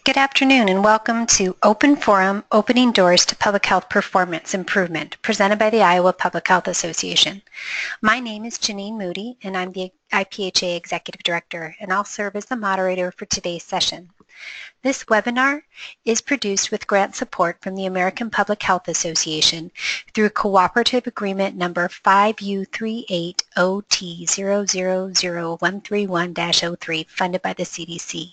Good afternoon and welcome to Open Forum, Opening Doors to Public Health Performance Improvement, presented by the Iowa Public Health Association. My name is Janine Moody and I'm the IPHA Executive Director, and I'll serve as the moderator for today's session. This webinar is produced with grant support from the American Public Health Association through Cooperative Agreement number 5U38OT000131-03 funded by the CDC.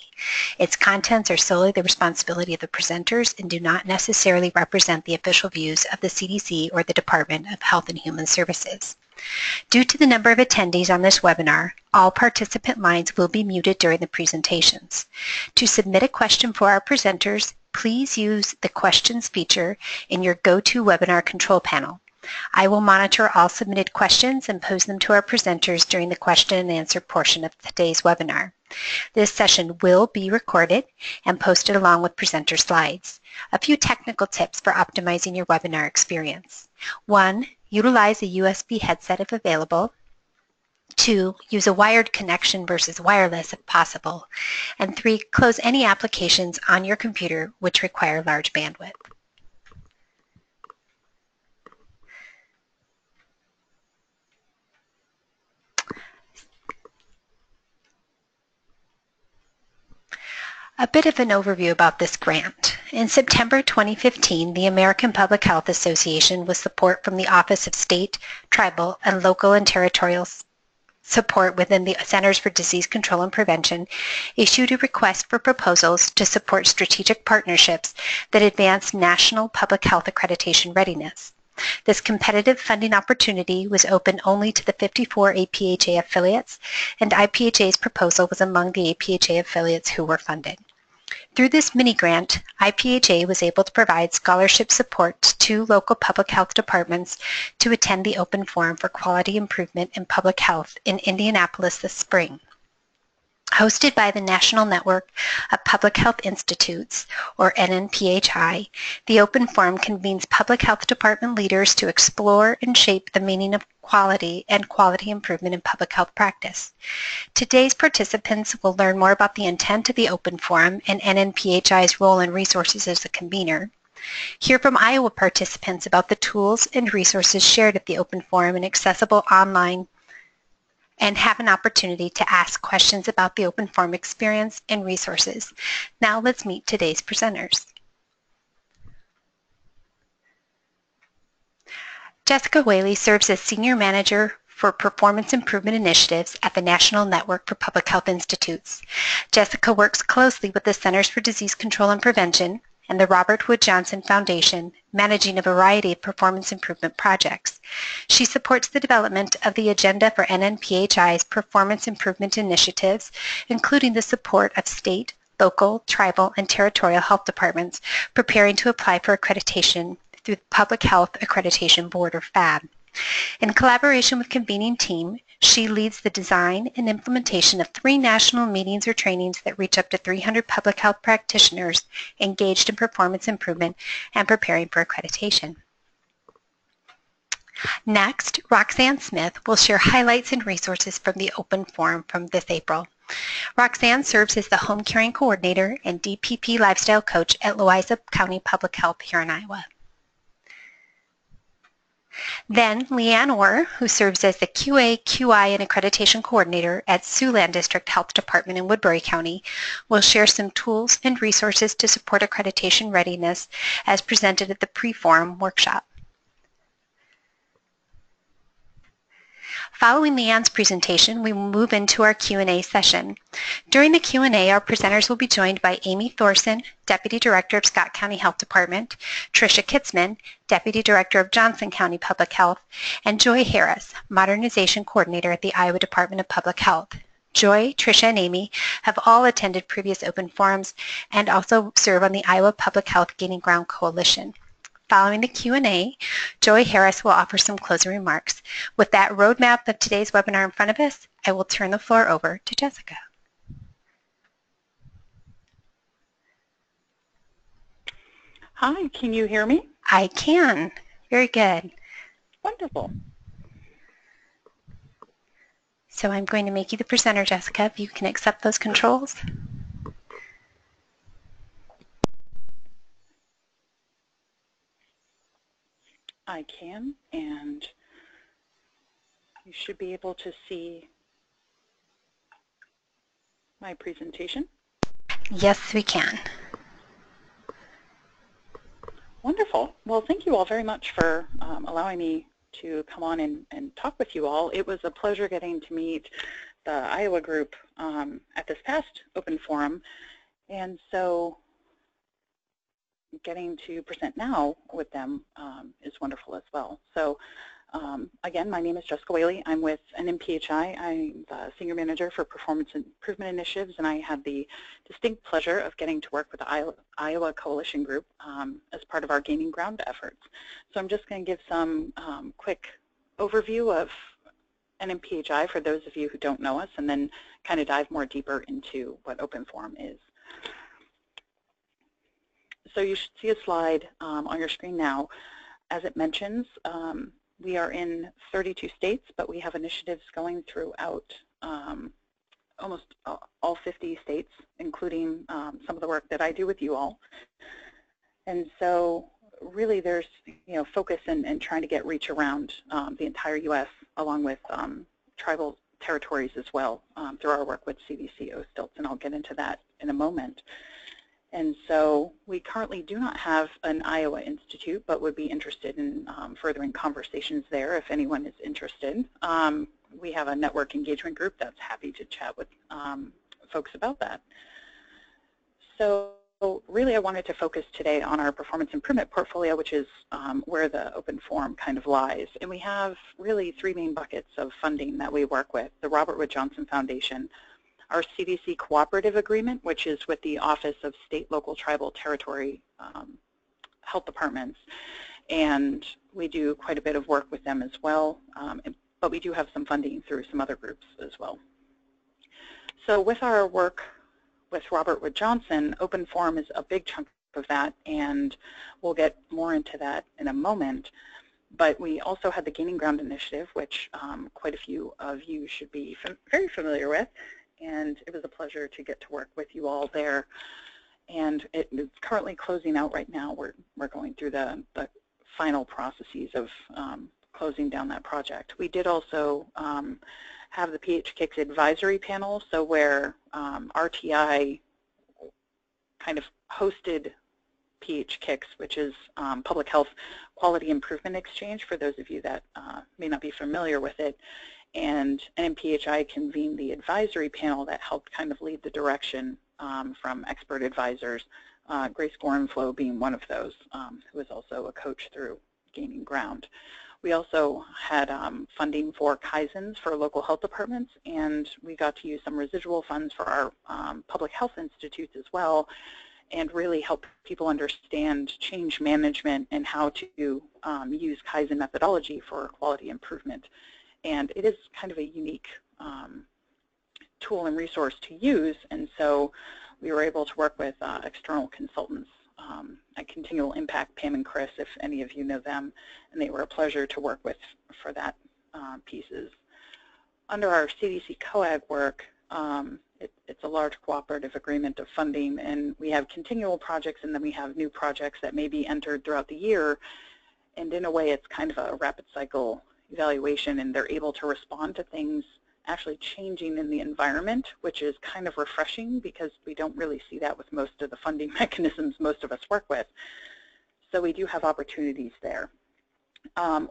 Its contents are solely the responsibility of the presenters and do not necessarily represent the official views of the CDC or the Department of Health and Human Services. Due to the number of attendees on this webinar, all participant lines will be muted during the presentations. To submit a question for our presenters, please use the questions feature in your GoToWebinar control panel. I will monitor all submitted questions and pose them to our presenters during the question and answer portion of today's webinar. This session will be recorded and posted along with presenter slides. A few technical tips for optimizing your webinar experience. 1. Utilize a USB headset if available. 2. Use a wired connection versus wireless if possible. And 3. Close any applications on your computer which require large bandwidth. A bit of an overview about this grant. In September 2015, the American Public Health Association, with support from the Office of State, Tribal, and Local and Territorial Support within the Centers for Disease Control and Prevention, issued a request for proposals to support strategic partnerships that advance national public health accreditation readiness. This competitive funding opportunity was open only to the 54 APHA affiliates, and IPHA's proposal was among the APHA affiliates who were funded. Through this mini-grant, IPHA was able to provide scholarship support to local public health departments to attend the Open Forum for Quality Improvement in Public Health in Indianapolis this spring. Hosted by the National Network of Public Health Institutes, or NNPHI, the Open Forum convenes public health department leaders to explore and shape the meaning of quality and quality improvement in public health practice. Today's participants will learn more about the intent of the Open Forum and NNPHI's role and resources as a convener. Hear from Iowa participants about the tools and resources shared at the Open Forum and accessible online, and have an opportunity to ask questions about the Open Forum experience and resources. Now let's meet today's presenters. Jessica Whaley serves as Senior Manager for Performance Improvement Initiatives at the National Network for Public Health Institutes. Jessica works closely with the Centers for Disease Control and Prevention and the Robert Wood Johnson Foundation, managing a variety of performance improvement projects. She supports the development of the agenda for NNPHI's performance improvement initiatives, including the support of state, local, tribal, and territorial health departments preparing to apply for accreditation through the Public Health Accreditation Board, or FAB. In collaboration with convening team, she leads the design and implementation of 3 national meetings or trainings that reach up to 300 public health practitioners engaged in performance improvement and preparing for accreditation. Next, Roxanne Smith will share highlights and resources from the Open Forum from this April. Roxanne serves as the Home Caring Coordinator and DPP Lifestyle Coach at Louisa County Public Health here in Iowa. Then Leanne Orr, who serves as the QA, QI, and Accreditation Coordinator at Siouxland District Health Department in Woodbury County, will share some tools and resources to support accreditation readiness as presented at the pre-forum workshop. Following Leanne's presentation, we will move into our Q&A session. During the Q&A, our presenters will be joined by Amy Thorson, Deputy Director of Scott County Health Department, Tricia Kitzman, Deputy Director of Johnson County Public Health, and Joy Harris, Modernization Coordinator at the Iowa Department of Public Health. Joy, Tricia, and Amy have all attended previous Open Forums and also serve on the Iowa Public Health Gaining Ground Coalition. Following the Q&A, Joy Harris will offer some closing remarks. With that roadmap of today's webinar in front of us, I will turn the floor over to Jessica. Hi, can you hear me? I can. Very good. Wonderful. So I'm going to make you the presenter, Jessica, if you can accept those controls. I can, and you should be able to see my presentation. Yes, we can. Wonderful. Well, thank you all very much for allowing me to come on and talk with you all. It was a pleasure getting to meet the Iowa group at this past open forum, and so getting to present now with them is wonderful as well. So again, my name is Jessica Whaley. I'm with NMPHI. I'm the Senior Manager for Performance Improvement Initiatives, and I had the distinct pleasure of getting to work with the Iowa Coalition Group as part of our Gaining Ground efforts. So I'm just going to give some quick overview of NMPHI for those of you who don't know us, and then kind of dive more deeper into what Open Forum is. So you should see a slide on your screen now. As it mentions, we are in 32 states, but we have initiatives going throughout almost all 50 states, including some of the work that I do with you all. And so really there's focus in trying to get reach around the entire U.S. along with tribal territories as well through our work with CDC Co-Ag, and I'll get into that in a moment. And so we currently do not have an Iowa Institute, but would be interested in furthering conversations there if anyone is interested. We have a network engagement group that's happy to chat with folks about that. So really I wanted to focus today on our performance improvement portfolio, which is where the open forum kind of lies. And we have really three main buckets of funding that we work with: the Robert Wood Johnson Foundation, our CDC Cooperative Agreement, which is with the Office of State, Local, Tribal, Territory Health Departments, and we do quite a bit of work with them as well, but we do have some funding through some other groups as well. So with our work with Robert Wood Johnson, Open Forum is a big chunk of that, and we'll get more into that in a moment. But we also had the Gaining Ground Initiative, which quite a few of you should be very familiar with. And it was a pleasure to get to work with you all there. And it is currently closing out right now. We're going through the final processes of closing down that project. We did also have the PHKICS advisory panel, so where RTI kind of hosted PHKICS, which is Public Health Quality Improvement Exchange, for those of you that may not be familiar with it. And NMPHI convened the advisory panel that helped kind of lead the direction from expert advisors, Grace Gorenflow being one of those, who was also a coach through Gaining Ground. We also had funding for Kaizens for local health departments, and we got to use some residual funds for our public health institutes as well, and really help people understand change management and how to use Kaizen methodology for quality improvement. And it is kind of a unique tool and resource to use, and so we were able to work with external consultants at Continual Impact, Pam and Chris, if any of you know them, and they were a pleasure to work with for that pieces. Under our CDC Co-Ag work, it's a large cooperative agreement of funding, and we have continual projects, and then we have new projects that may be entered throughout the year, and in a way it's kind of a rapid cycle evaluation, and they're able to respond to things actually changing in the environment, which is kind of refreshing because we don't really see that with most of the funding mechanisms most of us work with. So we do have opportunities there.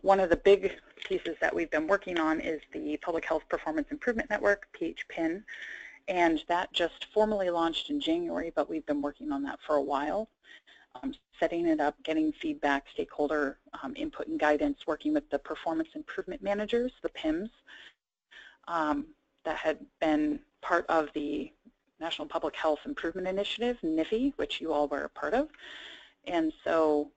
One of the big pieces that we've been working on is the Public Health Performance Improvement Network, PHPIN, and that just formally launched in January, but we've been working on that for a while. Setting it up, getting feedback, stakeholder input and guidance, working with the performance improvement managers, the PIMs, that had been part of the National Public Health Improvement Initiative, NIFI, which you all were a part of. And so,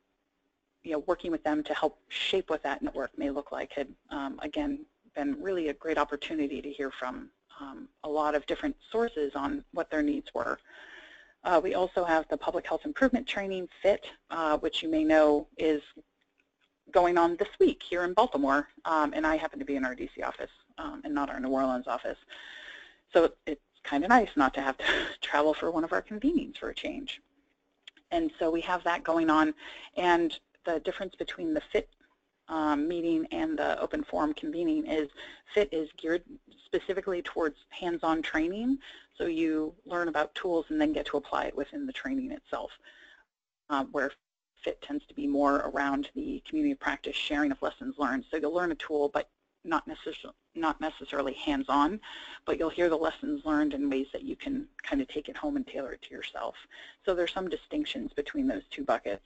working with them to help shape what that network may look like had, again, been really a great opportunity to hear from a lot of different sources on what their needs were. We also have the Public Health Improvement Training, FIT, which you may know is going on this week here in Baltimore, and I happen to be in our DC office and not our New Orleans office. So it's kind of nice not to have to travel for one of our convenings for a change. And so we have that going on, and the difference between the FIT meeting and the open forum convening is FIT is geared specifically towards hands-on training, so you learn about tools and then get to apply it within the training itself, where FIT tends to be more around the community of practice sharing of lessons learned. So you'll learn a tool, but not necessarily hands-on, but you'll hear the lessons learned in ways that you can kind of take it home and tailor it to yourself. So there's some distinctions between those two buckets.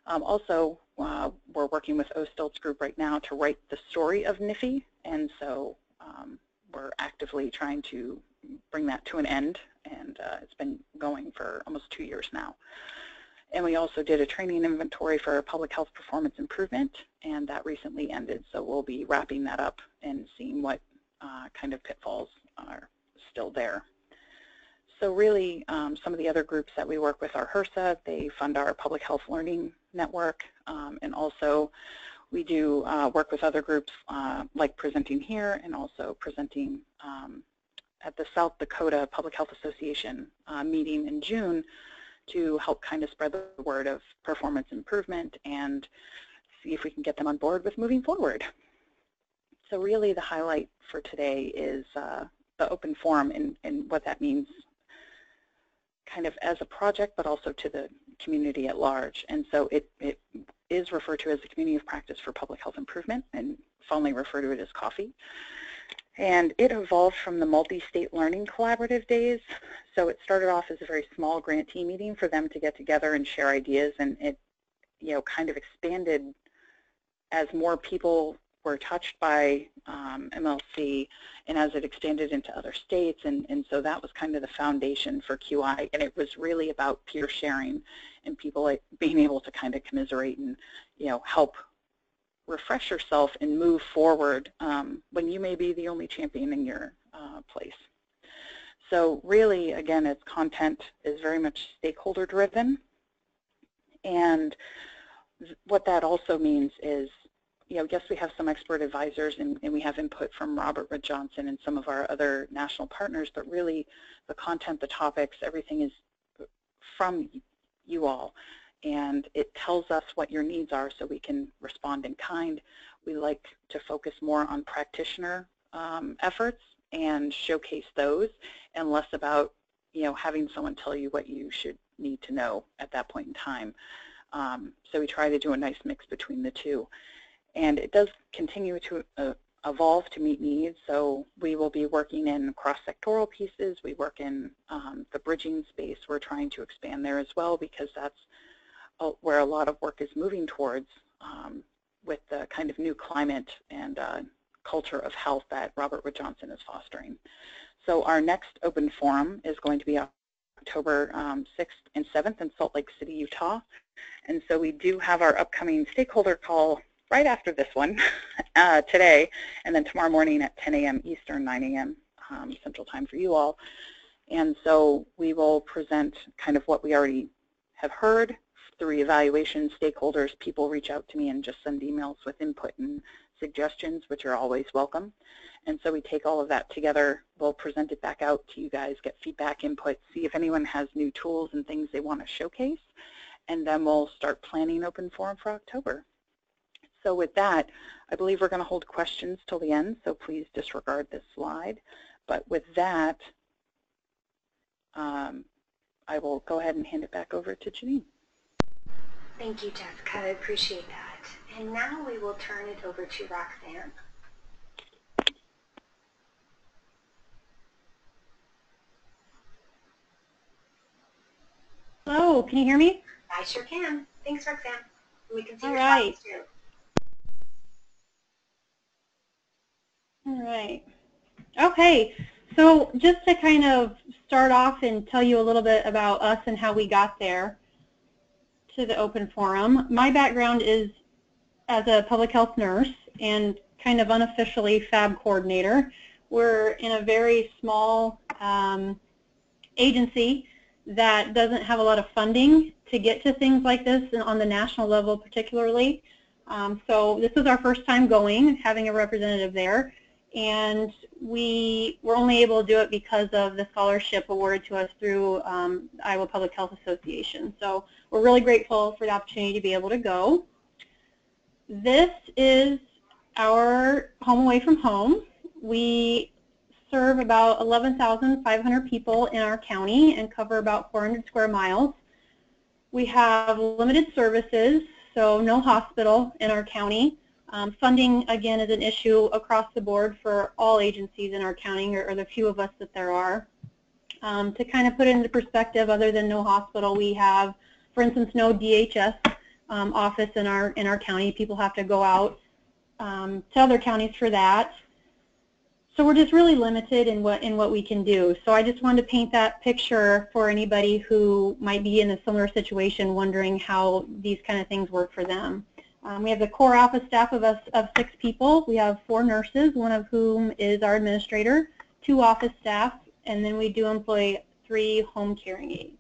Also, we're working with OSTILT's group right now to write the story of NIFI, and so we're actively trying to bring that to an end, and it's been going for almost 2 years now. And we also did a training inventory for public health performance improvement, and that recently ended, so we'll be wrapping that up and seeing what kind of pitfalls are still there. So really, some of the other groups that we work with are HRSA. They fund our public health learning network, and also we do work with other groups like presenting here and also presenting at the South Dakota Public Health Association meeting in June to help kind of spread the word of performance improvement and see if we can get them on board with moving forward. So really the highlight for today is the open forum and what that means kind of as a project, but also to the community at large. And so it is referred to as the Community of Practice for Public Health Improvement, and fondly refer to it as COFFEE. And it evolved from the Multi-State Learning Collaborative days. So it started off as a very small grantee meeting for them to get together and share ideas, and it kind of expanded as more people were touched by MLC and as it expanded into other states, and so that was kind of the foundation for QI, and it was really about peer sharing and people like being able to kind of commiserate and help refresh yourself and move forward when you may be the only champion in your place. So really, again, its content is very much stakeholder driven, and what that also means is, yes, we have some expert advisors and we have input from Robert Wood Johnson and some of our other national partners, but really the content, the topics, everything is from you all. And it tells us what your needs are so we can respond in kind. We like to focus more on practitioner efforts and showcase those, and less about having someone tell you what you should need to know at that point in time. So we try to do a nice mix between the two. And it does continue to evolve to meet needs, so we will be working in cross-sectoral pieces. We work in the bridging space. We're trying to expand there as well, because that's where a lot of work is moving towards with the kind of new climate and culture of health that Robert Wood Johnson is fostering. So our next open forum is going to be October 6th and 7th in Salt Lake City, Utah. And so we do have our upcoming stakeholder call right after this one today, and then tomorrow morning at 10 a.m. Eastern, 9 a.m. Central Time for you all. And so we will present kind of what we already have heard through evaluation. Stakeholders, people reach out to me and just send emails with input and suggestions, which are always welcome. And so we take all of that together, we'll present it back out to you guys, get feedback, input, see if anyone has new tools and things they want to showcase, and then we'll start planning open forum for October. So with that, I believe we're going to hold questions till the end, so please disregard this slide. But with that, I will go ahead and hand it back over to Janine. Thank you, Jessica. I appreciate that. And now we will turn it over to Roxanne. Hello, can you hear me? I sure can. Thanks, Roxanne. We can see All your right. slides too. All right. Okay, so just to kind of start off and tell you a little bit about us and how we got there to the open forum. My background is as a public health nurse and kind of unofficially FAB coordinator. We're in a very small agency that doesn't have a lot of funding to get to things like this, and on the national level particularly. So this was our first time going, having a representative there, and we were only able to do it because of the scholarship awarded to us through the Iowa Public Health Association. So we're really grateful for the opportunity to be able to go. this is our home away from home. We serve about 11,500 people in our county and cover about 400 square miles. We have limited services, so no hospital in our county. Funding, again, is an issue across the board for all agencies in our county, or the few of us that there are. To kind of put it into perspective, other than no hospital, we have, for instance, no DHS office in our county. People have to go out to other counties for that. So we're just really limited in what we can do. So I just wanted to paint that picture for anybody who might be in a similar situation, wondering how these kind of things work for them. We have the core office staff of 6 people. We have 4 nurses, one of whom is our administrator, 2 office staff, and then we do employ 3 home caring aides.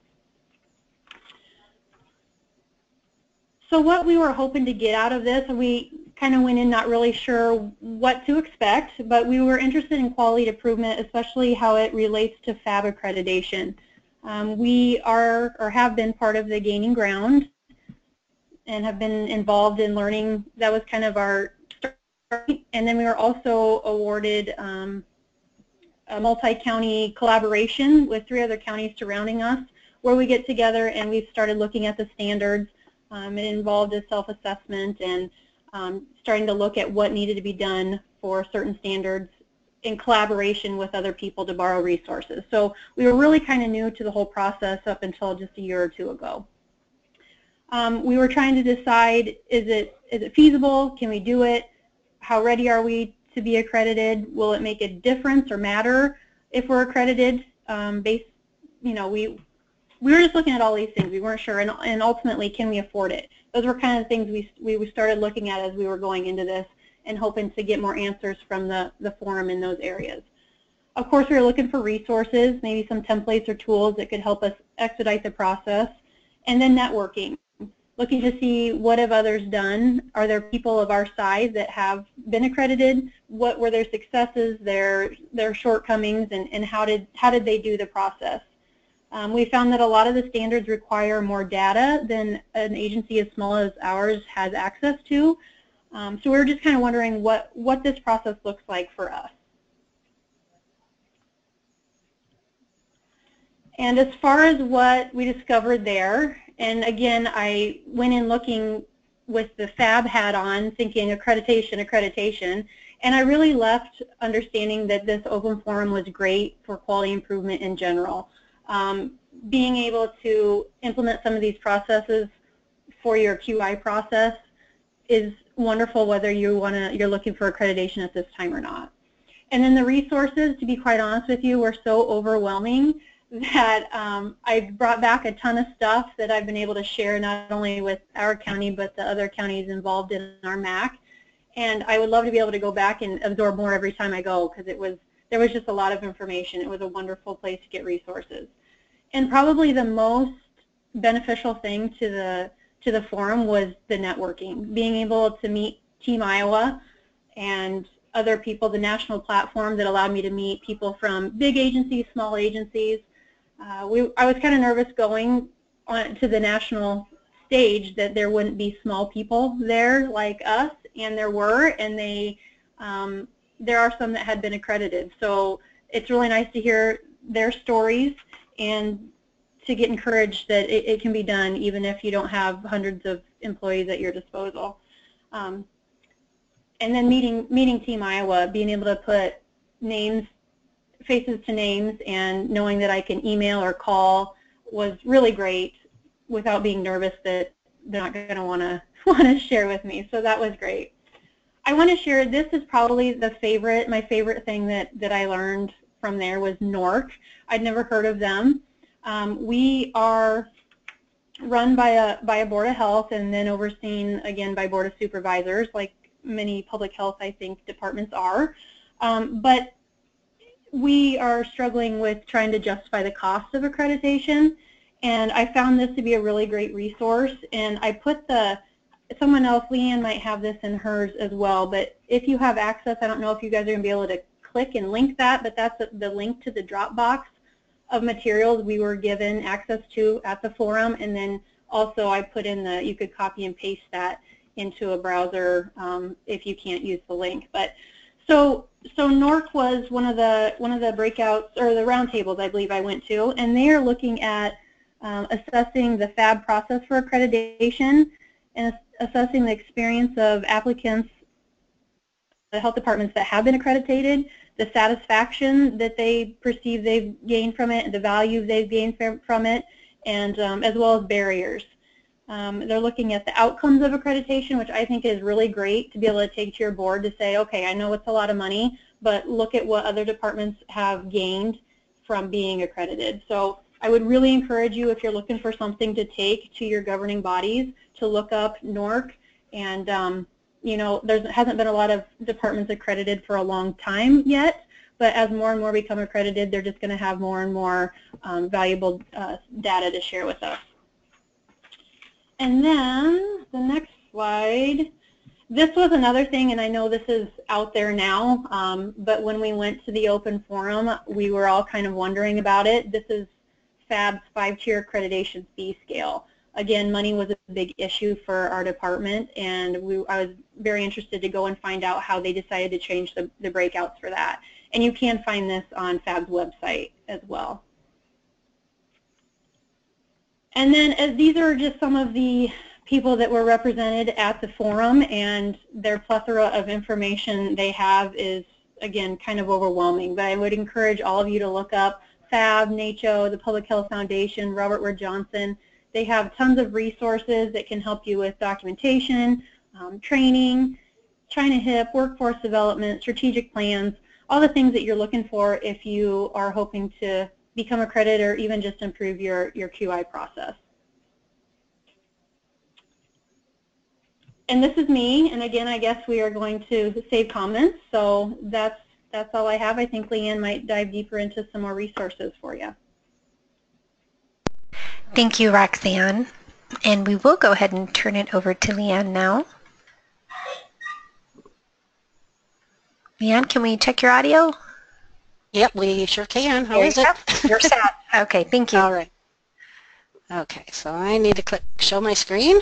So what we were hoping to get out of this, and we kind of went in not really sure what to expect, but we were interested in quality improvement, especially how it relates to FAB accreditation. We are, or have been, part of the Gaining Ground and have been involved in learning. That was kind of our start. And then we were also awarded a multi-county collaboration with 3 other counties surrounding us, where we get together and we've started looking at the standards. It involved a self-assessment and starting to look at what needed to be done for certain standards in collaboration with other people to borrow resources. So we were really kind of new to the whole process up until just a year or 2 ago. We were trying to decide, is it feasible? Can we do it? How ready are we to be accredited? Will it make a difference or matter if we're accredited? We were just looking at all these things. We weren't sure, and ultimately, can we afford it? Those were kind of things we started looking at as we were going into this and hoping to get more answers from the forum in those areas. Of course, we were looking for resources, maybe some templates or tools that could help us expedite the process, and then networking. Looking to see what have others done. Are there people of our size that have been accredited? What were their successes, their shortcomings, and how did they do the process? We found that a lot of the standards require more data than an agency as small as ours has access to. So we were just kind of wondering what this process looks like for us. And as far as what we discovered there, and again, I went in looking with the FAB hat on, thinking accreditation, and I really left understanding that this open forum was great for quality improvement in general. Being able to implement some of these processes for your QI process is wonderful, whether you're looking for accreditation at this time or not. And then the resources, to be quite honest with you, were so overwhelming that I brought back a ton of stuff that I've been able to share not only with our county but the other counties involved in our MAC. And I would love to be able to go back and absorb more every time I go, because there was just a lot of information. It was a wonderful place to get resources. And probably the most beneficial thing to the forum was the networking, being able to meet Team Iowa and other people, the national platform that allowed me to meet people from big agencies, small agencies. I was kind of nervous going on to the national stage that there wouldn't be small people there like us, and there were, and there are some that had been accredited. So it's really nice to hear their stories and to get encouraged that it can be done even if you don't have hundreds of employees at your disposal. And then meeting Team Iowa, being able to put faces to names, and knowing that I can email or call was really great without being nervous that they're not going to want to share with me. So that was great. I want to share, this is probably my favorite thing that I learned from there was NORC. I'd never heard of them. We are run by a board of health and then overseen again by board of supervisors, like many public health, I think, departments are. But we are struggling with trying to justify the cost of accreditation, and I found this to be a really great resource. And I put someone else, Leanne might have this in hers as well, but if you have access, I don't know if you guys are going to be able to click and link that, but that's the link to the Dropbox of materials we were given access to at the forum. And then also I put in you could copy and paste that into a browser if you can't use the link. But so NORC was one of the breakouts or the roundtables I believe I went to, and they are looking at assessing the FAB process for accreditation and assessing the experience of applicants, the health departments that have been accredited, the satisfaction that they perceive they've gained from it, the value they've gained from it, and as well as barriers. They're looking at the outcomes of accreditation, which I think is really great to be able to take to your board to say, okay, I know it's a lot of money, but look at what other departments have gained from being accredited. So I would really encourage you, if you're looking for something to take to your governing bodies, to look up NORC. And you know, there hasn't been a lot of departments accredited for a long time yet, but as more and more become accredited, they're just going to have more and more valuable data to share with us. And then the next slide, this was another thing, and I know this is out there now, but when we went to the open forum, we were all kind of wondering about it. This is FAB's 5-tier accreditation fee scale. Again, money was a big issue for our department, and I was very interested to go and find out how they decided to change the breakouts for that. And you can find this on FAB's website as well. And then these are just some of the people that were represented at the forum, and their plethora of information they have is, again, kind of overwhelming. But I would encourage all of you to look up FAB, NACCHO, the Public Health Foundation, Robert Wood Johnson. They have tons of resources that can help you with documentation, training, China HIP, workforce development, strategic plans, all the things that you're looking for if you are hoping to become accredited or even just improve your QI process. And this is me, and again, I guess we are going to save comments, so that's all I have. I think Leanne might dive deeper into some more resources for you. Thank you, Roxanne. And we will go ahead and turn it over to Leanne now. Leanne, can we check your audio? Yep, we sure can. How is it? You're set. Okay, thank you. All right. Okay, so I need to click show my screen.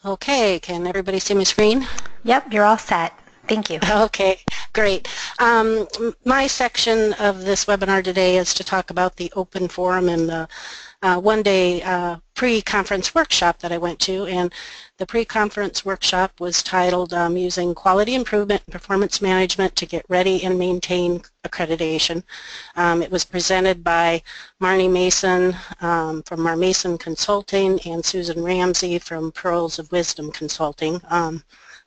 Okay, can everybody see my screen? Yep, you're all set. Thank you. Okay, great. My section of this webinar today is to talk about the open forum and the one-day pre-conference workshop that I went to, and the pre-conference workshop was titled Using Quality Improvement and Performance Management to Get Ready and Maintain Accreditation. It was presented by Marnie Mason from Mar Mason Consulting and Susan Ramsey from Pearls of Wisdom Consulting.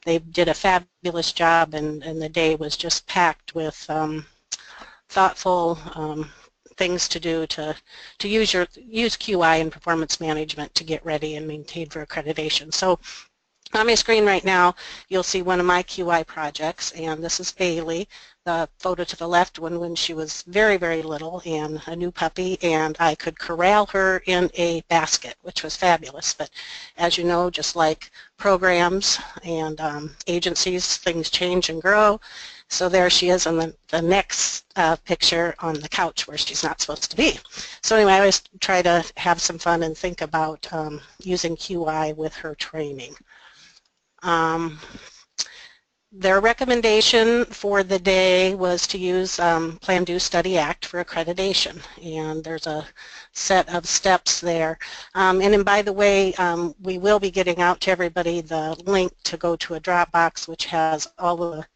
They did a fabulous job, and the day was just packed with thoughtful things to do to use QI and performance management to get ready and maintain for accreditation. So on my screen right now, you'll see one of my QI projects, and this is Bailey. The photo to the left when she was very, very little and a new puppy, and I could corral her in a basket, which was fabulous. But as you know, just like programs and agencies, things change and grow. So there she is in the next picture on the couch where she's not supposed to be. So anyway, I always try to have some fun and think about using QI with her training. Their recommendation for the day was to use Plan, Do, Study, Act for accreditation, and there's a set of steps there. And then, by the way, we will be getting out to everybody the link to go to a Dropbox which has all the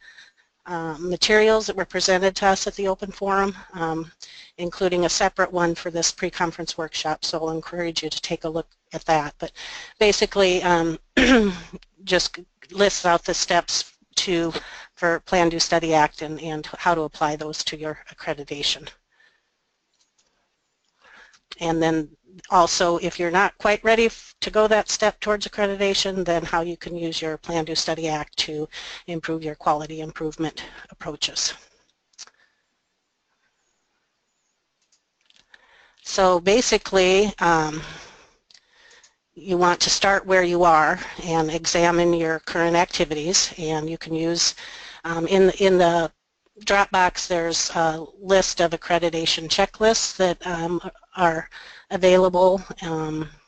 materials that were presented to us at the open forum, including a separate one for this pre-conference workshop, so I'll encourage you to take a look at that. But basically just lists out the steps for Plan, Do, Study, Act and how to apply those to your accreditation. And then also, if you're not quite ready to go that step towards accreditation, then how you can use your Plan, Do, Study, Act to improve your quality improvement approaches. So basically, you want to start where you are and examine your current activities, and you can use in the Dropbox, there's a list of accreditation checklists that are available,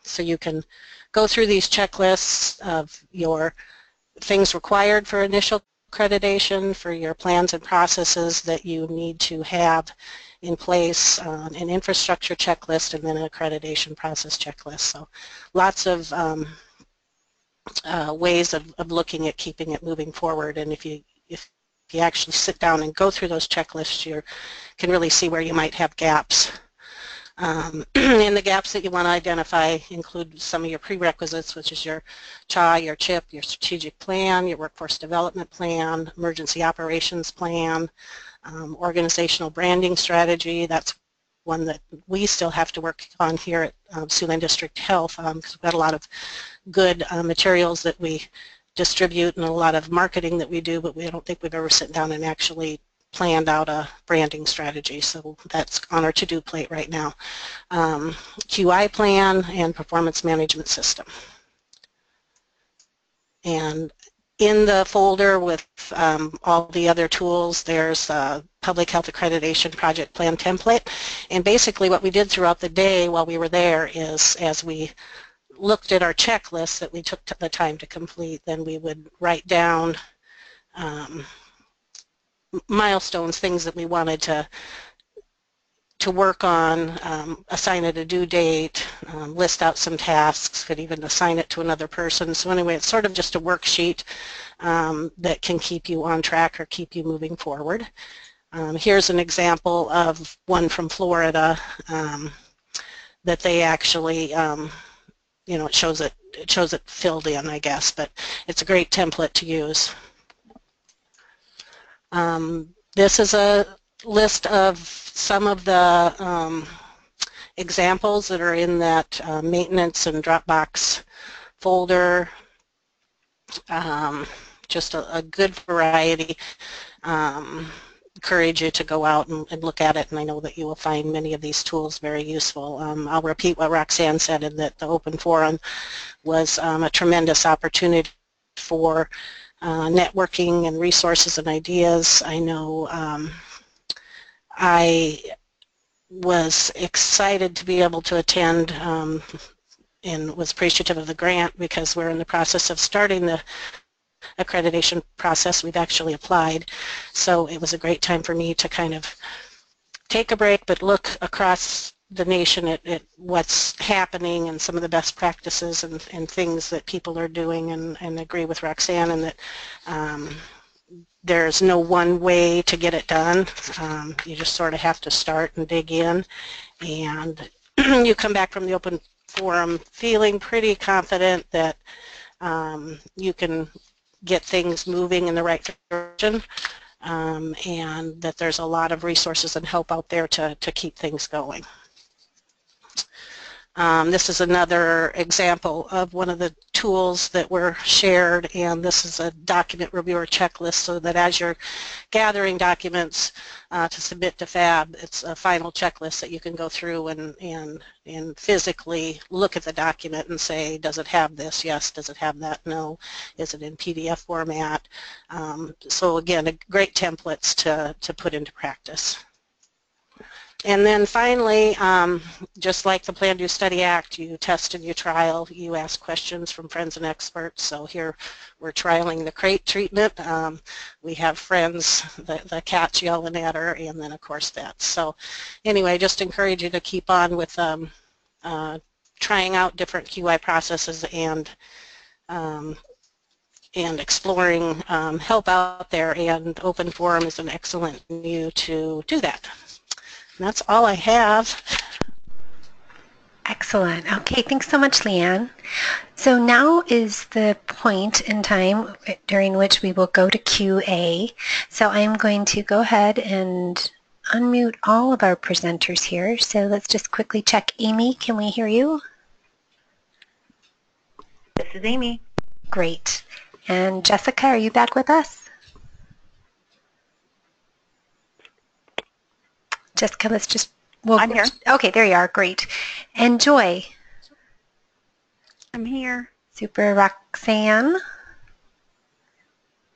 so you can go through these checklists of your things required for initial accreditation, for your plans and processes that you need to have in place, an infrastructure checklist, and then an accreditation process checklist. So lots of ways of looking at keeping it moving forward, and if you actually sit down and go through those checklists, you can really see where you might have gaps. And the gaps that you want to identify include some of your prerequisites, which is your CHA, your CHIP, your strategic plan, your workforce development plan, emergency operations plan, organizational branding strategy. That's one that we still have to work on here at Siouxland District Health, because we've got a lot of good materials that we distribute and a lot of marketing that we do, but we don't think we've ever sat down and actually planned out a branding strategy, so that's on our to-do plate right now. QI plan and performance management system. And in the folder with all the other tools, there's a public health accreditation project plan template, and basically what we did throughout the day while we were there is, as we looked at our checklist that we took the time to complete, then we would write down milestones, things that we wanted to work on, assign it a due date, list out some tasks, could even assign it to another person. So anyway, it's sort of just a worksheet that can keep you on track or keep you moving forward. Here's an example of one from Florida that they actually, you know, it shows it filled in, I guess, but it's a great template to use. This is a list of some of the examples that are in that maintenance and Dropbox folder. Just a good variety. Encourage you to go out and look at it, and I know that you will find many of these tools very useful. I'll repeat what Roxanne said, in that the open forum was a tremendous opportunity for networking and resources and ideas. I know I was excited to be able to attend and was appreciative of the grant, because we're in the process of starting the accreditation process. We've actually applied, so it was a great time for me to kind of take a break but look across the nation at what's happening and some of the best practices and things that people are doing, and agree with Roxanne in that there's no one way to get it done. You just sort of have to start and dig in, and you come back from the open forum feeling pretty confident that you can get things moving in the right direction, and that there's a lot of resources and help out there to keep things going. This is another example of one of the tools that were shared, and this is a document reviewer checklist, so that as you're gathering documents to submit to FAB, it's a final checklist that you can go through and physically look at the document and say, does it have this? Yes. Does it have that? No. Is it in PDF format? So again, great templates to put into practice. And then finally, just like the Plan, Do, Study Act, you test and you trial, you ask questions from friends and experts. So here we're trialing the crate treatment. We have friends, the cat's yelling at her, and then of course vets. So anyway, just encourage you to keep on with trying out different QI processes and exploring help out there, and Open Forum is an excellent venue to do that. And that's all I have. Excellent. Okay, thanks so much, Leanne. So now is the point in time during which we will go to QA. So I'm going to go ahead and unmute all of our presenters here. So let's just quickly check. Amy, can we hear you? This is Amy. Great. And Jessica, are you back with us? Jessica, let's just... I'm here. Okay, there you are. Great. And Joy? I'm here. Super. Roxanne?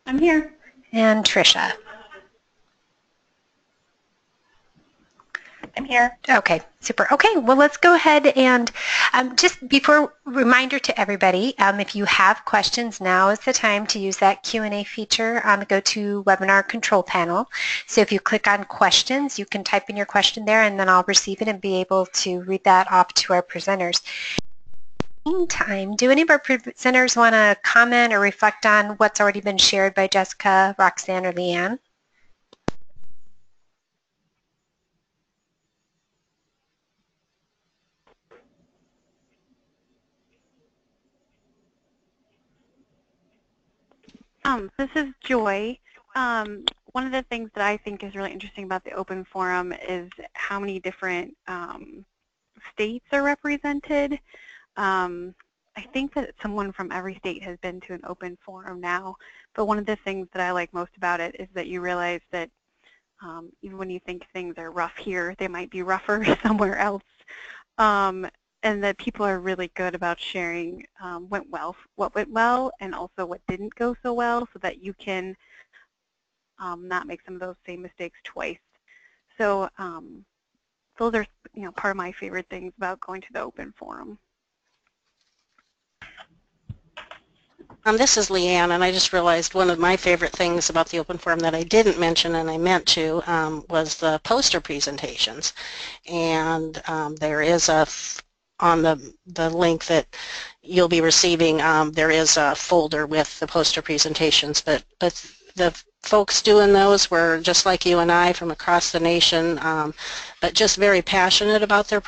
I'm here. And Tricia? I'm here. Okay, super. Okay, well, let's go ahead and just before, reminder to everybody, if you have questions, now is the time to use that Q&A feature on the GoToWebinar control panel. So if you click on questions, you can type in your question there, and then I'll receive it and be able to read that off to our presenters. In the meantime, do any of our presenters want to comment or reflect on what's already been shared by Jessica, Roxanne, or Leanne? This is Joy. One of the things that I think is really interesting about the open forum is how many different states are represented. I think that someone from every state has been to an open forum now, but one of the things that I like most about it is that you realize that even when you think things are rough here, they might be rougher somewhere else. And that people are really good about sharing what went well, and also what didn't go so well, so that you can not make some of those same mistakes twice. So those are part of my favorite things about going to the open forum. This is Leanne, and I just realized one of my favorite things about the open forum that I didn't mention, and I meant to, was the poster presentations. And there is on the link that you'll be receiving, there is a folder with the poster presentations, but the folks doing those were just like you and I from across the nation, but just very passionate about their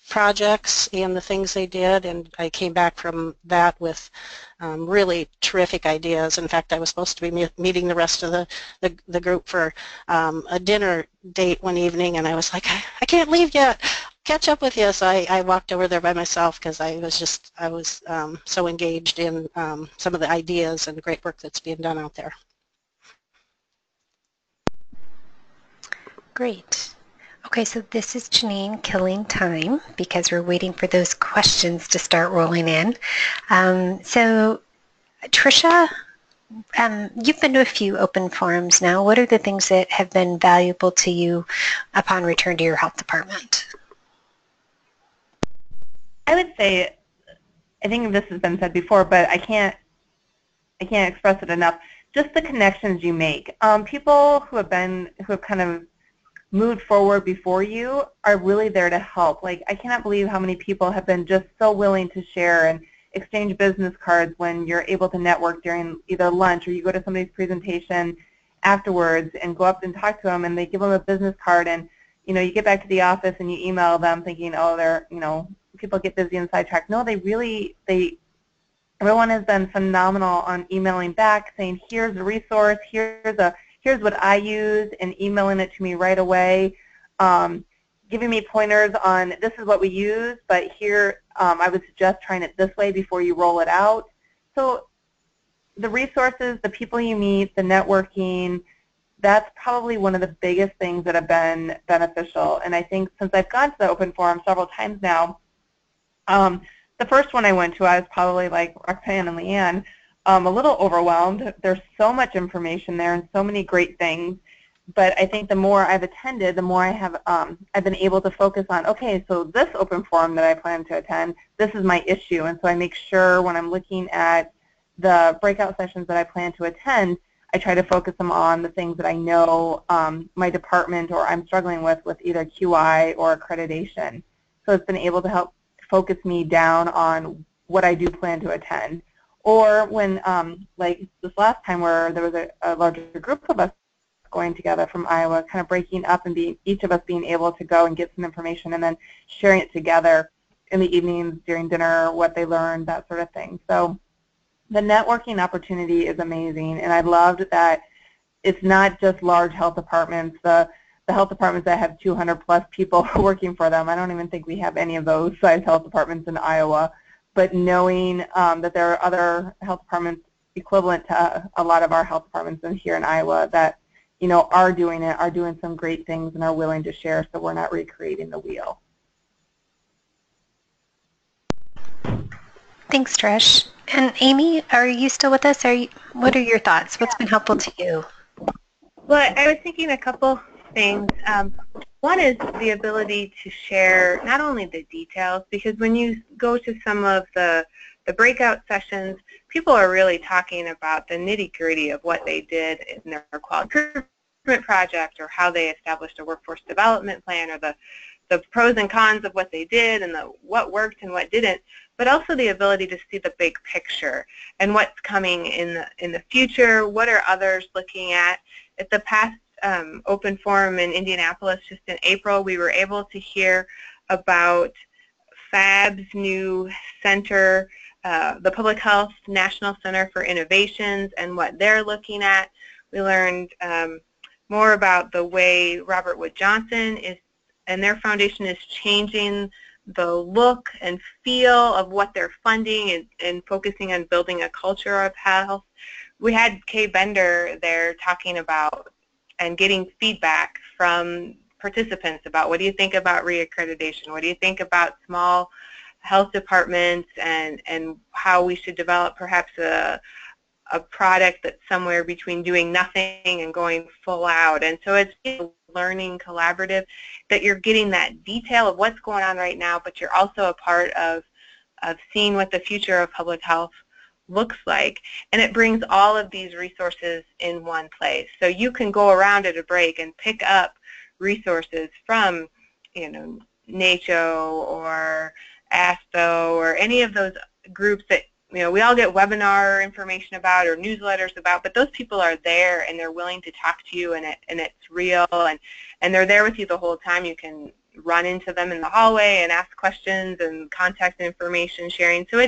projects and the things they did, and I came back from that with really terrific ideas. In fact, I was supposed to be meeting the rest of the group for a dinner date one evening, and I was like, I can't leave yet. Catch up with you. So I walked over there by myself because I was so engaged in some of the ideas and the great work that's being done out there. Great. Okay, so this is Janine killing time because we're waiting for those questions to start rolling in. So Tricia, you've been to a few open forums now. What are the things that have been valuable to you upon return to your health department? I would say, I think this has been said before, but I can't express it enough. Just the connections you make. People who have kind of moved forward before you are really there to help. Like, I cannot believe how many people have been just so willing to share and exchange business cards when you're able to network during either lunch or you go to somebody's presentation afterwards and go up and talk to them, and they give them a business card, and you get back to the office and you email them thinking, oh, they're, people get busy and sidetracked. No, everyone has been phenomenal on emailing back saying, here's a resource, here's what I use, and emailing it to me right away, giving me pointers on this is what we use, but here I would suggest trying it this way before you roll it out. So the resources, the people you meet, the networking, that's probably one of the biggest things that have been beneficial. And I think since I've gone to the open forum several times now, the first one I went to, I was probably like Roxanne and Leanne, a little overwhelmed. There's so much information there and so many great things. But I think the more I've attended, the more I have I've been able to focus on, okay, so this open forum that I plan to attend, this is my issue. And so I make sure when I'm looking at the breakout sessions that I plan to attend, I try to focus them on the things that I know my department or I'm struggling with either QI or accreditation. So it's been able to help focus me down on what I do plan to attend. Or when, like this last time where there was a larger group of us going together from Iowa, kind of breaking up and each of us being able to go and get some information and then sharing it together in the evenings during dinner, what they learned, that sort of thing. So the networking opportunity is amazing, and I loved that it's not just large health departments. The health departments that have 200 plus people working for them, I don't even think we have any of those size health departments in Iowa, but knowing that there are other health departments equivalent to a lot of our health departments here in Iowa that are doing some great things and are willing to share, so we're not recreating the wheel. Thanks, Trish. And Amy, are you still with us? What are your thoughts? What's been helpful to you? Well, I was thinking a couple things. One is the ability to share not only the details, because when you go to some of the breakout sessions, people are really talking about the nitty-gritty of what they did in their quality improvement project, or how they established a workforce development plan, or the pros and cons of what they did, and what worked and what didn't, but also the ability to see the big picture and what's coming in the future. What are others looking at? At the past open forum in Indianapolis just in April, we were able to hear about FAB's new center, the Public Health National Center for Innovations, and what they're looking at. We learned more about the way Robert Wood Johnson and their foundation is changing the look and feel of what they're funding, and focusing on building a culture of health. We had Kay Bender there talking about and getting feedback from participants about, what do you think about reaccreditation? What do you think about small health departments, and how we should develop perhaps a product that's somewhere between doing nothing and going full out. And so it's a learning collaborative, that you're getting that detail of what's going on right now, but you're also a part of seeing what the future of public health looks like. And it brings all of these resources in one place. So you can go around at a break and pick up resources from, NACHO or ASTO or any of those groups that we all get webinar information about or newsletters about, but those people are there and they're willing to talk to you, and it's real, and they're there with you the whole time. You can run into them in the hallway and ask questions, and contact information sharing. So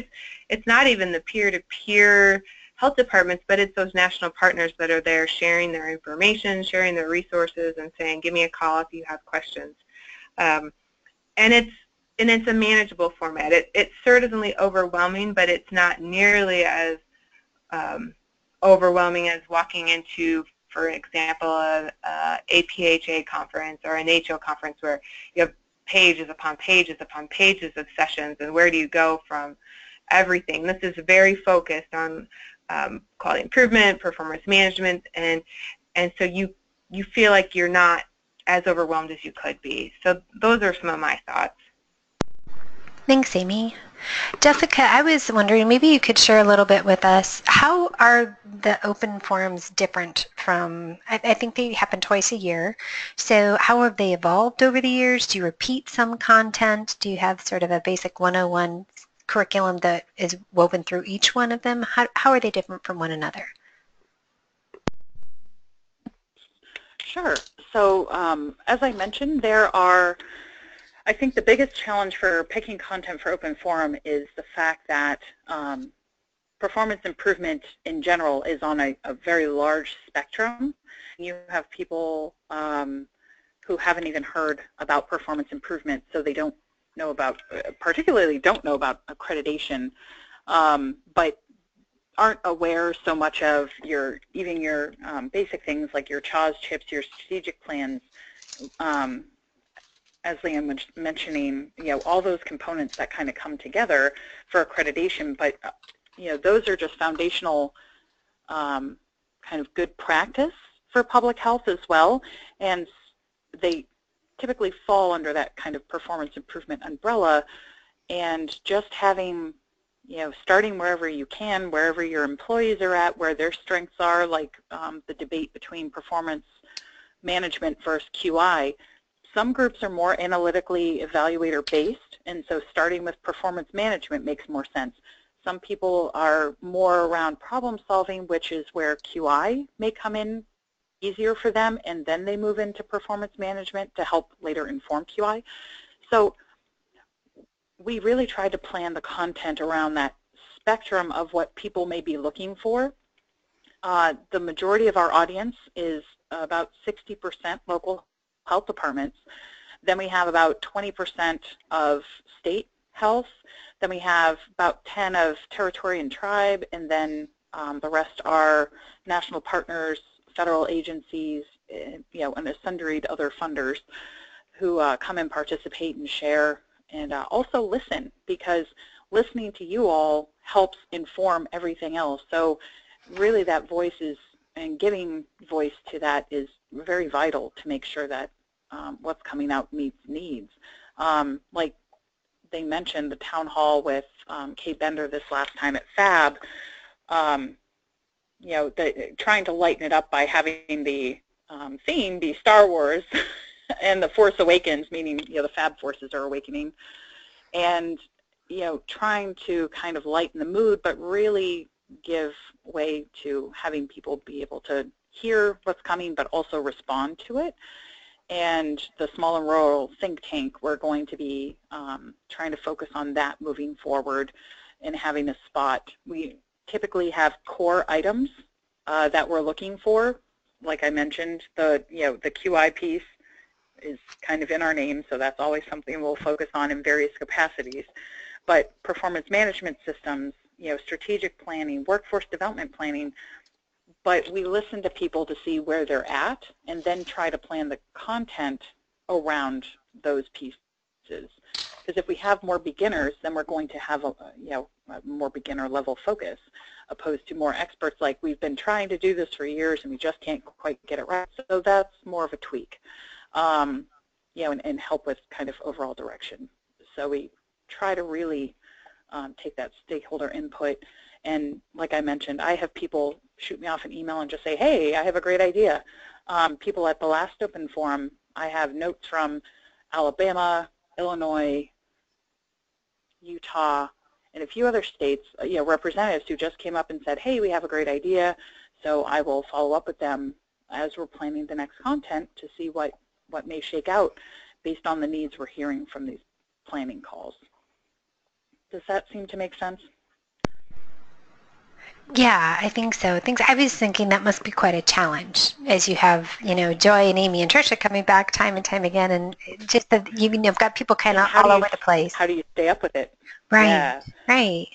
it's not even the peer-to-peer health departments, but it's those national partners that are there sharing their information, sharing their resources, and saying, give me a call if you have questions. And it's a manageable format. It's certainly overwhelming, but it's not nearly as overwhelming as walking into, for example, a APHA conference or a NACHO conference, where you have pages upon pages upon pages of sessions, and where do you go from everything. This is very focused on quality improvement, performance management, and so you feel like you're not as overwhelmed as you could be. So those are some of my thoughts. Thanks, Amy. Jessica, I was wondering, maybe you could share a little bit with us, how are the open forums different from, I think they happen twice a year, so how have they evolved over the years? Do you repeat some content? Do you have sort of a basic 101 curriculum that is woven through each one of them? How are they different from one another? Sure. So as I mentioned, I think the biggest challenge for picking content for open forum is the fact that performance improvement in general is on a very large spectrum. You have people who haven't even heard about performance improvement, so they don't know about, particularly don't know about accreditation, but aren't aware so much of even your basic things like your CHAWS chips, your strategic plans. As Leanne was mentioning, all those components that kind of come together for accreditation, but those are just foundational kind of good practice for public health as well, and they typically fall under that kind of performance improvement umbrella. And just having, starting wherever you can, wherever your employees are at, where their strengths are, like the debate between performance management versus QI. Some groups are more analytically evaluator-based, and so starting with performance management makes more sense. Some people are more around problem solving, which is where QI may come in easier for them, and then they move into performance management to help later inform QI. So we really try to plan the content around that spectrum of what people may be looking for. The majority of our audience is about 60% local health departments. Then we have about 20% of state health. Then we have about 10 of territory and tribe, and then the rest are national partners, federal agencies, and a sundry other funders who come and participate and share, and also listen, because listening to you all helps inform everything else. So really that voice is, and giving voice to that is very vital to make sure that what's coming out meets needs. Like they mentioned, the town hall with Kate Bender this last time at FAB, you know, trying to lighten it up by having the theme be Star Wars and the Force Awakens, meaning, you know, the Fab forces are awakening, and, you know, trying to kind of lighten the mood, but really give way to having people be able to hear what's coming, but also respond to it. And the small and rural think tank, we're going to be trying to focus on that moving forward and having a spot. We typically have core items that we're looking for. Like I mentioned, the QI piece is kind of in our name, so that's always something we'll focus on in various capacities. But performance management systems, you know, strategic planning, workforce development planning, but we listen to people to see where they're at and then try to plan the content around those pieces. Because if we have more beginners, then we're going to have a more beginner level focus, opposed to more experts like we've been trying to do this for years and we just can't quite get it right. So that's more of a tweak, you know, and help with kind of overall direction. So we try to really take that stakeholder input. And like I mentioned, I have people shoot me off an email and just say, hey, I have a great idea. People at the last open forum, I have notes from Alabama, Illinois, Utah, and a few other states, you know, representatives who just came up and said, hey, we have a great idea. So I will follow up with them as we're planning the next content to see what may shake out based on the needs we're hearing from these planning calls. Does that seem to make sense? Yeah, I think so. I was thinking that must be quite a challenge, as you have, you know, Joy and Amy and Tricia coming back time and time again, and just that you've got people kind of all over the place. How do you stay up with it? Right, yeah. Right.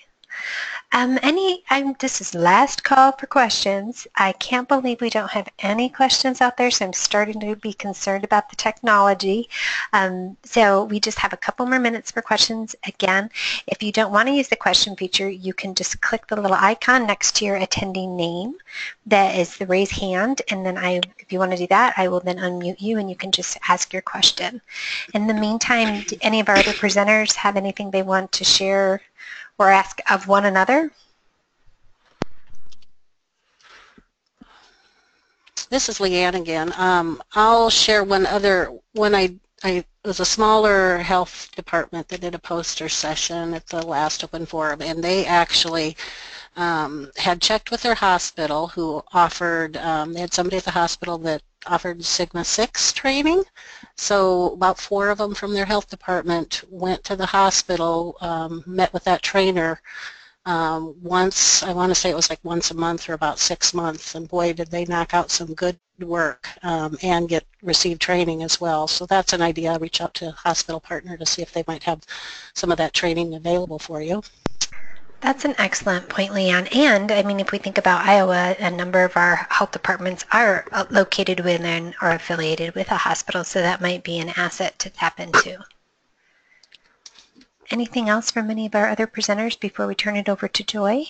This is last call for questions. I can't believe we don't have any questions out there, so I'm starting to be concerned about the technology. So we just have a couple more minutes for questions. Again, if you don't want to use the question feature, you can just click the little icon next to your attendee name that is the raise hand, and then if you want to do that, I will then unmute you and you can just ask your question. In the meantime, do any of our other presenters have anything they want to share or ask of one another? This is Leanne again. I'll share one other. When it was a smaller health department that did a poster session at the last open forum, and they actually had checked with their hospital who offered, they had somebody at the hospital that offered Sigma 6 training. So about 4 of them from their health department went to the hospital, met with that trainer once, I want to say it was like once a month for about 6 months, and boy did they knock out some good work and receive training as well. So that's an idea. I'll reach out to a hospital partner to see if they might have some of that training available for you. That's an excellent point, Leanne. And, I mean, if we think about Iowa, a number of our health departments are located within or affiliated with a hospital, so that might be an asset to tap into. Anything else from any of our other presenters before we turn it over to Joy?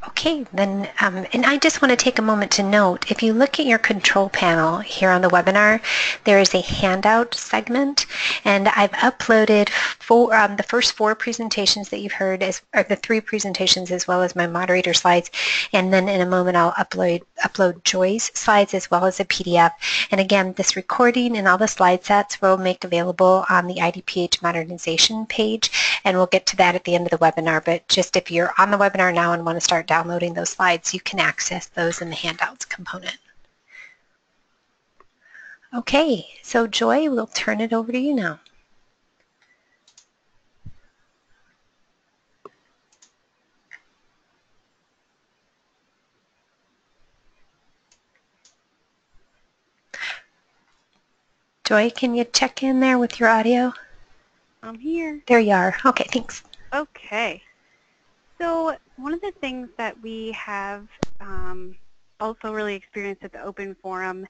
Okay, then, and I just want to take a moment to note, if you look at your control panel here on the webinar, there is a handout segment, and I've uploaded the first 4 presentations that you've heard, or the 3 presentations as well as my moderator slides, and then in a moment I'll upload Joy's slides as well as a PDF. And again, this recording and all the slide sets we'll make available on the IDPH modernization page, and we'll get to that at the end of the webinar. But just if you're on the webinar now and want to start downloading those slides, you can access those in the handouts component. Okay, so Joy, we'll turn it over to you now. Joy, can you check in there with your audio? I'm here. There you are. Okay, thanks. Okay. So one of the things that we have also really experienced at the open forum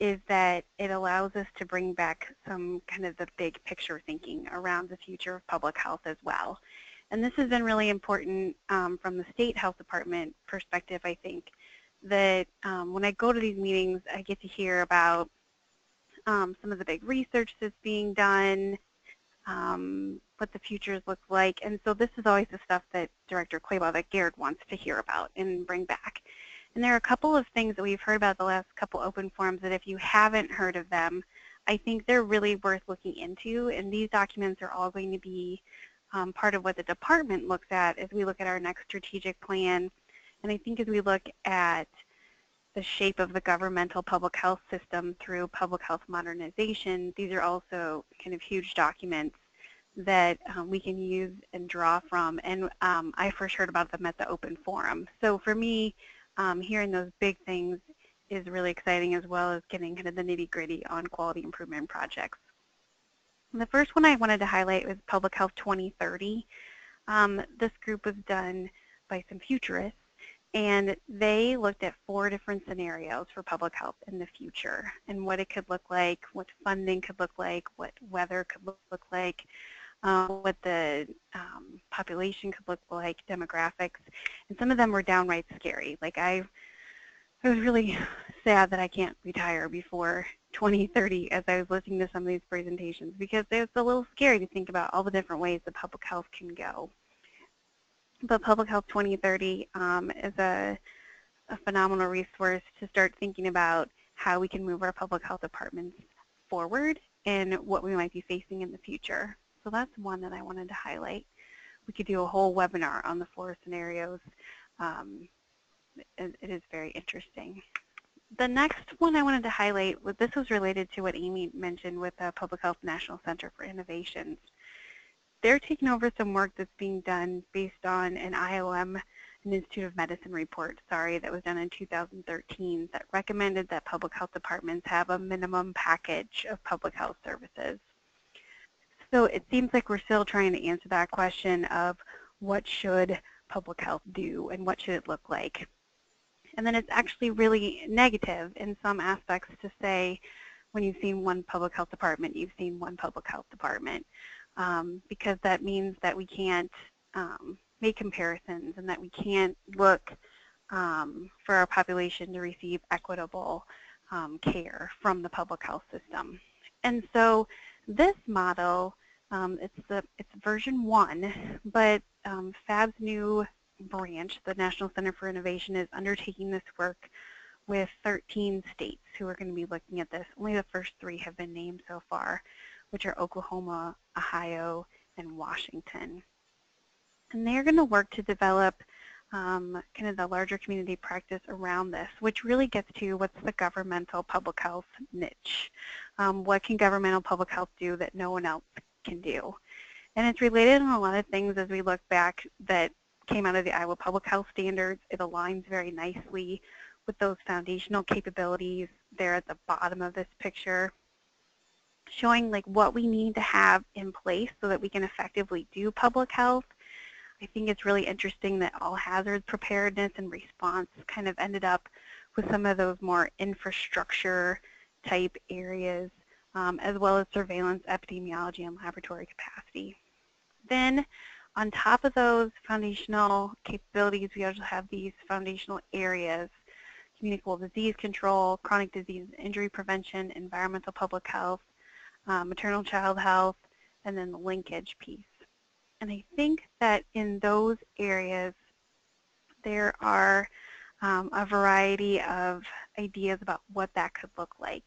is that it allows us to bring back some kind of the big picture thinking around the future of public health as well. And this has been really important from the state health department perspective, I think, that when I go to these meetings, I get to hear about some of the big research that's being done, what the futures look like. And so this is always the stuff that Director Claybaugh, that Garrett wants to hear about and bring back. And there are a couple of things that we've heard about the last couple open forums that if you haven't heard of them, I think they're really worth looking into. And these documents are all going to be part of what the department looks at as we look at our next strategic plan. And I think as we look at the shape of the governmental public health system through public health modernization, these are also kind of huge documents that we can use and draw from. And I first heard about them at the open forum. So for me, hearing those big things is really exciting, as well as getting kind of the nitty-gritty on quality improvement projects. And the first one I wanted to highlight was Public Health 2030. This group was done by some futurists, and they looked at 4 different scenarios for public health in the future and what it could look like, what funding could look like, what weather could look like, what the population could look like, demographics, and some of them were downright scary. Like I was really sad that I can't retire before 2030 as I was listening to some of these presentations, because it's a little scary to think about all the different ways that public health can go. But Public Health 2030 is a phenomenal resource to start thinking about how we can move our public health departments forward and what we might be facing in the future. So that's one that I wanted to highlight. We could do a whole webinar on the 4 scenarios. It is very interesting. The next one I wanted to highlight, this was related to what Amy mentioned with the Public Health National Center for Innovations. They're taking over some work that's being done based on an IOM, an Institute of Medicine report, that was done in 2013 that recommended that public health departments have a minimum package of public health services. So it seems like we're still trying to answer that question of what should public health do and what should it look like. And then it's actually really negative in some aspects to say when you've seen one public health department, you've seen one public health department. Because that means that we can't make comparisons and that we can't look for our population to receive equitable care from the public health system. And so this model, it's version 1, but FAB's new branch, the National Center for Innovation, is undertaking this work with 13 states who are going to be looking at this. Only the first 3 have been named so far, which are Oklahoma, Ohio, and Washington. And they're going to work to develop kind of the larger community practice around this, which really gets to what's the governmental public health niche. What can governmental public health do that no one else can do? And it's related on a lot of things as we look back that came out of the Iowa Public Health Standards. It aligns very nicely with those foundational capabilities there at the bottom of this picture, showing like what we need to have in place so that we can effectively do public health. I think it's really interesting that all hazards preparedness and response kind of ended up with some of those more infrastructure type areas, as well as surveillance, epidemiology, and laboratory capacity. Then on top of those foundational capabilities, we also have these foundational areas: communicable disease control, chronic disease and injury prevention, environmental public health, maternal child health, and then the linkage piece. And I think that in those areas, there are a variety of ideas about what that could look like.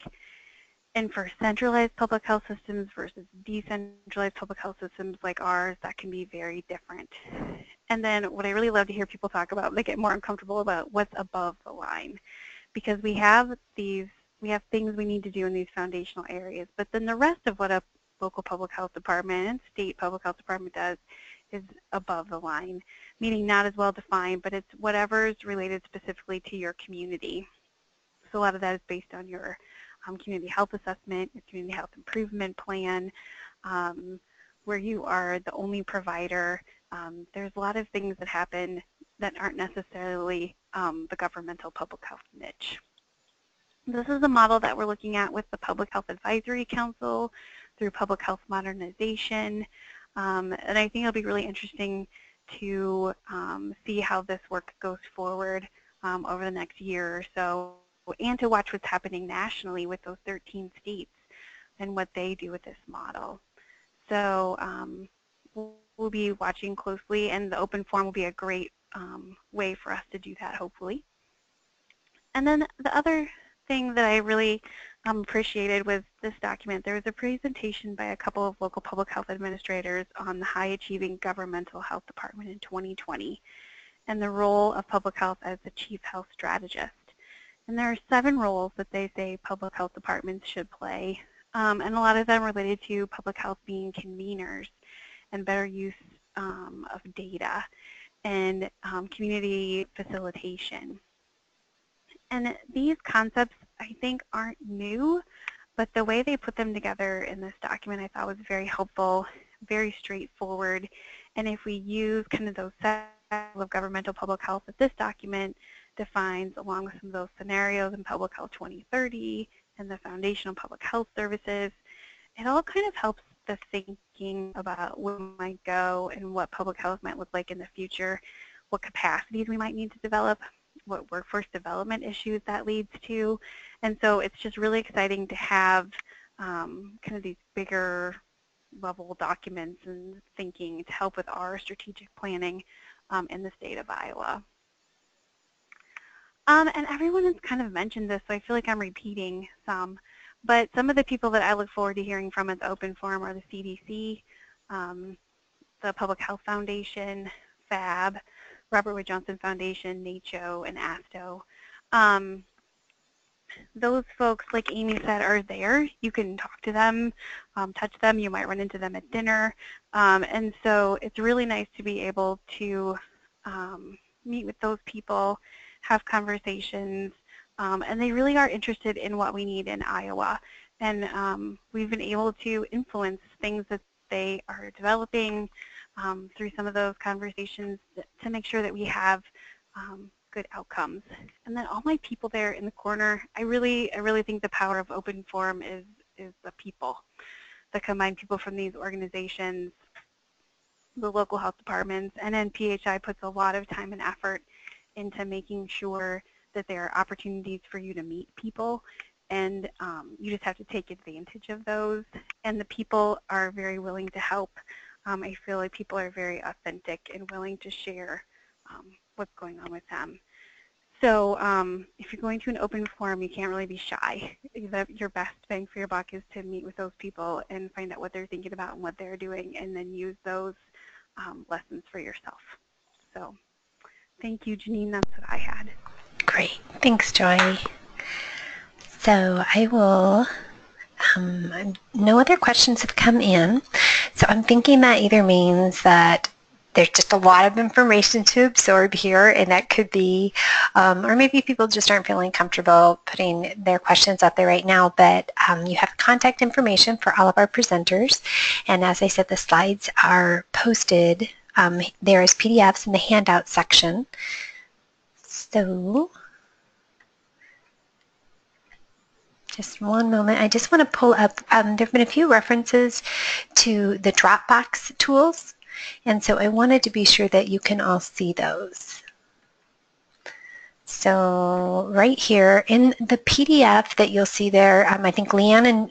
And for centralized public health systems versus decentralized public health systems like ours, that can be very different. And then what I really love to hear people talk about, they get more uncomfortable about what's above the line. Because we have things we need to do in these foundational areas, but then the rest of what a local public health department and state public health department does is above the line, meaning not as well defined, but it's whatever is related specifically to your community. So a lot of that is based on your community health assessment, your community health improvement plan, where you are the only provider. There's a lot of things that happen that aren't necessarily the governmental public health niche. This is a model that we're looking at with the Public Health Advisory Council through Public Health Modernization. And I think it'll be really interesting to see how this work goes forward over the next year or so, and to watch what's happening nationally with those 13 states and what they do with this model. So we'll be watching closely, and the open forum will be a great way for us to do that, hopefully. And then the other thing that I really appreciated with this document, there was a presentation by a couple of local public health administrators on the high achieving governmental health department in 2020 and the role of public health as the chief health strategist. And there are 7 roles that they say public health departments should play, and a lot of them related to public health being conveners and better use of data and community facilitation. And these concepts, I think, aren't new, but the way they put them together in this document I thought was very helpful, very straightforward. And if we use kind of those sets of governmental public health that this document defines, along with some of those scenarios in Public Health 2030 and the foundational public health services, it all kind of helps the thinking about where we might go and what public health might look like in the future, what capacities we might need to develop, what workforce development issues that leads to. And so it's just really exciting to have kind of these bigger level documents and thinking to help with our strategic planning in the state of Iowa. And everyone has kind of mentioned this, so I feel like I'm repeating some, but some of the people that I look forward to hearing from at the open forum are the CDC, the Public Health Foundation, FAB, Robert Wood Johnson Foundation, NACCHO, and ASTO. Those folks, like Amy said, are there. You can talk to them, touch them. You might run into them at dinner. And so it's really nice to be able to meet with those people, have conversations, and they really are interested in what we need in Iowa. And we've been able to influence things that they are developing through some of those conversations to make sure that we have good outcomes. And then all my people there in the corner, I really think the power of open forum is the people, the combined people from these organizations, the local health departments, and then PHI puts a lot of time and effort into making sure that there are opportunities for you to meet people, and you just have to take advantage of those. And the people are very willing to help. I feel like people are very authentic and willing to share what's going on with them. So if you're going to an open forum, you can't really be shy. Your best bang for your buck is to meet with those people and find out what they're thinking about and what they're doing, and then use those lessons for yourself. So thank you, Janine. That's what I had. Great. Thanks, Joy. So I will, no other questions have come in. So I'm thinking that either means that there's just a lot of information to absorb here, and that could be, or maybe people just aren't feeling comfortable putting their questions out there right now, but you have contact information for all of our presenters. And as I said, the slides are posted there as PDFs in the handout section. So just one moment. I just want to pull up, there have been a few references to the Dropbox tools, and so I wanted to be sure that you can all see those. So right here in the PDF that you'll see there, I think Leanne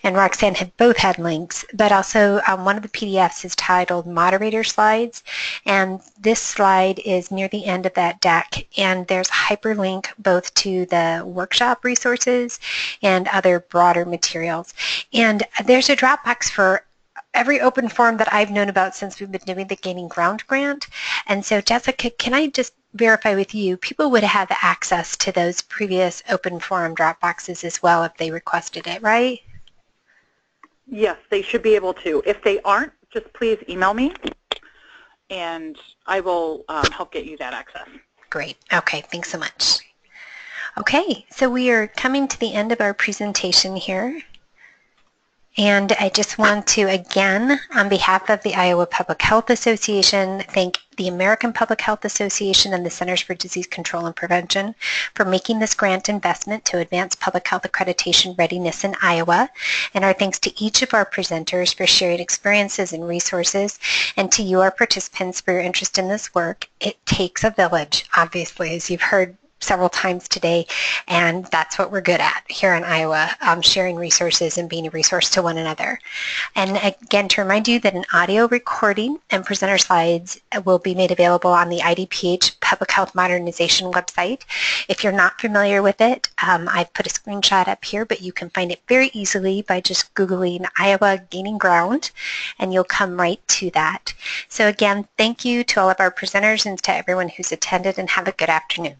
and Roxanne have both had links, but also one of the PDFs is titled Moderator Slides, and this slide is near the end of that deck, and there's a hyperlink both to the workshop resources and other broader materials. And there's a Dropbox for every open forum that I've known about since we've been doing the Gaining Ground grant. And so Jessica, can I just verify with you, people would have access to those previous open forum Dropboxes as well if they requested it, right? Yes, they should be able to. If they aren't, just please email me, and I will help get you that access. Great. Okay, thanks so much. Okay, so we are coming to the end of our presentation here. And I just want to, again, on behalf of the Iowa Public Health Association, thank the American Public Health Association and the Centers for Disease Control and Prevention for making this grant investment to advance public health accreditation readiness in Iowa. And our thanks to each of our presenters for sharing experiences and resources, and to you, our participants, for your interest in this work. It takes a village, obviously, as you've heard several times today, and that's what we're good at here in Iowa, sharing resources and being a resource to one another. And again, to remind you that an audio recording and presenter slides will be made available on the IDPH Public Health Modernization website. If you're not familiar with it, I've put a screenshot up here, but you can find it very easily by just Googling Iowa Gaining Ground, and you'll come right to that. So again, thank you to all of our presenters and to everyone who's attended, and have a good afternoon.